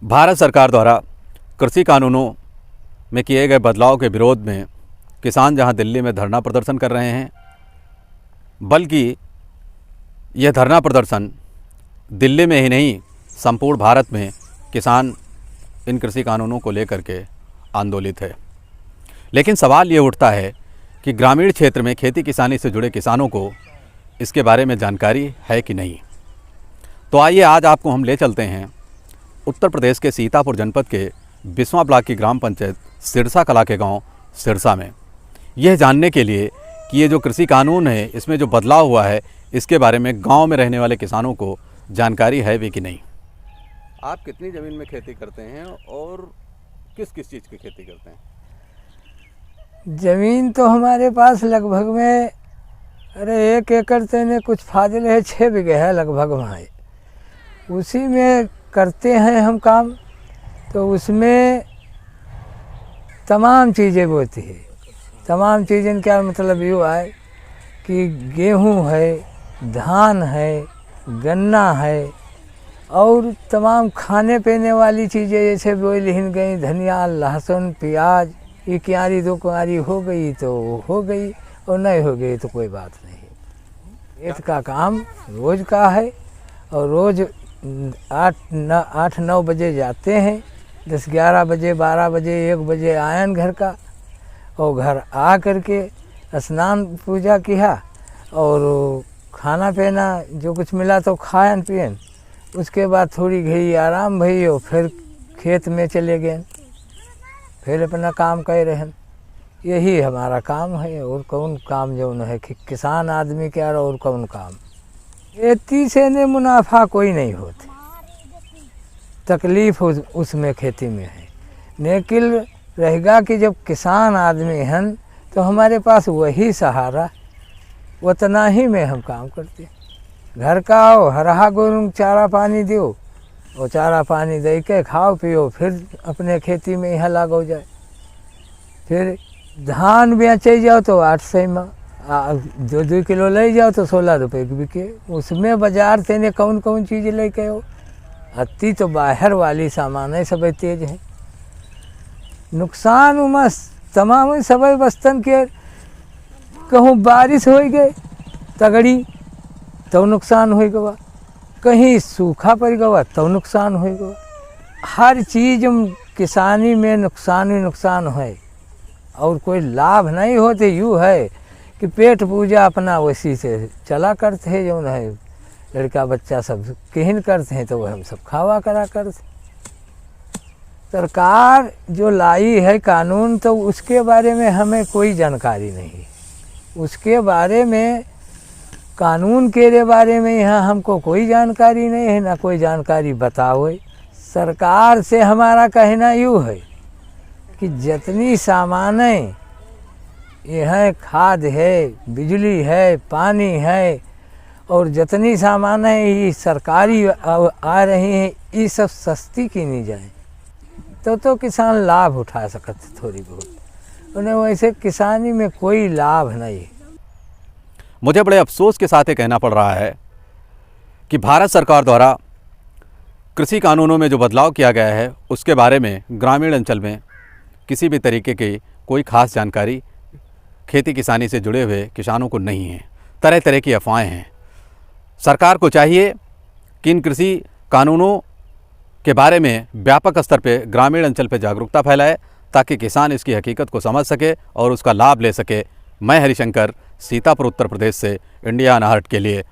भारत सरकार द्वारा कृषि कानूनों में किए गए बदलाव के विरोध में किसान जहां दिल्ली में धरना प्रदर्शन कर रहे हैं, बल्कि यह धरना प्रदर्शन दिल्ली में ही नहीं संपूर्ण भारत में किसान इन कृषि कानूनों को लेकर के आंदोलित है। लेकिन सवाल ये उठता है कि ग्रामीण क्षेत्र में खेती किसानी से जुड़े किसानों को इसके बारे में जानकारी है कि नहीं। तो आइए आज आपको हम ले चलते हैं उत्तर प्रदेश के सीतापुर जनपद के बिस्वा ब्लॉक की ग्राम पंचायत सिरसा कला के गांव सिरसा में, यह जानने के लिए कि ये जो कृषि कानून है इसमें जो बदलाव हुआ है इसके बारे में गांव में रहने वाले किसानों को जानकारी है भी कि नहीं। आप कितनी ज़मीन में खेती करते हैं और किस किस चीज़ की खेती करते हैं? ज़मीन तो हमारे पास लगभग में 1 एकड़ से कुछ फाजिल है, 6 बीघे है लगभग वहाँ। उसी में करते हैं हम काम। तो उसमें तमाम चीज़ें बोती है। तमाम चीज़ें क्या मतलब ये है कि गेहूँ है, धान है, गन्ना है और तमाम खाने पीने वाली चीज़ें जैसे बोई लिहिन गई, धनिया, लहसुन, प्याज। ये क्यारी 2 क्यारी हो गई तो हो गई और नहीं हो गई तो कोई बात नहीं। इसका काम रोज़ का है और रोज़ 8-9 बजे जाते हैं, 10-11 बजे 12 बजे 1 बजे आयन घर का, और घर आ करके स्नान पूजा किया और खाना पीना जो कुछ मिला तो खायन पियन। उसके बाद थोड़ी घड़ी आराम भई और फिर खेत में चले गए, फिर अपना काम कर रहे हैं। यही हमारा काम है और कौन काम जो है कि किसान आदमी के और कौन काम। खेती से ने मुनाफा कोई नहीं होते, तकलीफ़ उसमें खेती में है। लेकिन रहेगा कि जब किसान आदमी हैं तो हमारे पास वही सहारा, उतना ही में हम काम करते। घर का आओ, हरा गोरू चारा पानी दो और चारा पानी दे के खाओ पियो, फिर अपने खेती में यहाँ लागो जाए। फिर धान बेचे जाओ तो 800 में, 2 किलो ले जाओ तो 16 रुपये की बिके। उसमें बाजार से ने कौन कौन चीज़ लेके आओ। अति तो बाहर वाली सामान है, सब तेज है। नुकसान उमस तमाम सब बस्तन के। कहूँ बारिश हो गए तगड़ी तो नुकसान हो गवा, कहीं सूखा पड़ गवा तो नुकसान हो गवा। हर चीज़ किसानी में नुकसान ही नुकसान है और कोई लाभ नहीं होते। यूँ है कि पेट पूजा अपना वैसी से चला करते हैं, जो है लड़का बच्चा सब किहन करते हैं तो वह हम सब खावा करा करते। सरकार जो लाई है कानून तो उसके बारे में हमें कोई जानकारी नहीं। उसके बारे में कानून के बारे में यहाँ हमको कोई जानकारी नहीं है, ना कोई जानकारी बताओ। सरकार से हमारा कहना यूँ है कि जितनी सामानें ये है, खाद है, बिजली है, पानी है और जितनी सामानें ये सरकारी आ रही हैं, ये सब सस्ती की नहीं जाए तो किसान लाभ उठा सकते थोड़ी बहुत। उन्हें वैसे किसानी में कोई लाभ नहीं है। मुझे बड़े अफसोस के साथ ये कहना पड़ रहा है कि भारत सरकार द्वारा कृषि कानूनों में जो बदलाव किया गया है उसके बारे में ग्रामीण अंचल में किसी भी तरीके की कोई ख़ास जानकारी खेती किसानी से जुड़े हुए किसानों को नहीं है। तरह तरह की अफवाहें हैं। सरकार को चाहिए कि इन कृषि कानूनों के बारे में व्यापक स्तर पर ग्रामीण अंचल पर जागरूकता फैलाए ताकि किसान इसकी हकीकत को समझ सके और उसका लाभ ले सके। मैं हरिशंकर, सीतापुर उत्तर प्रदेश से इंडिया अनहर्ट के लिए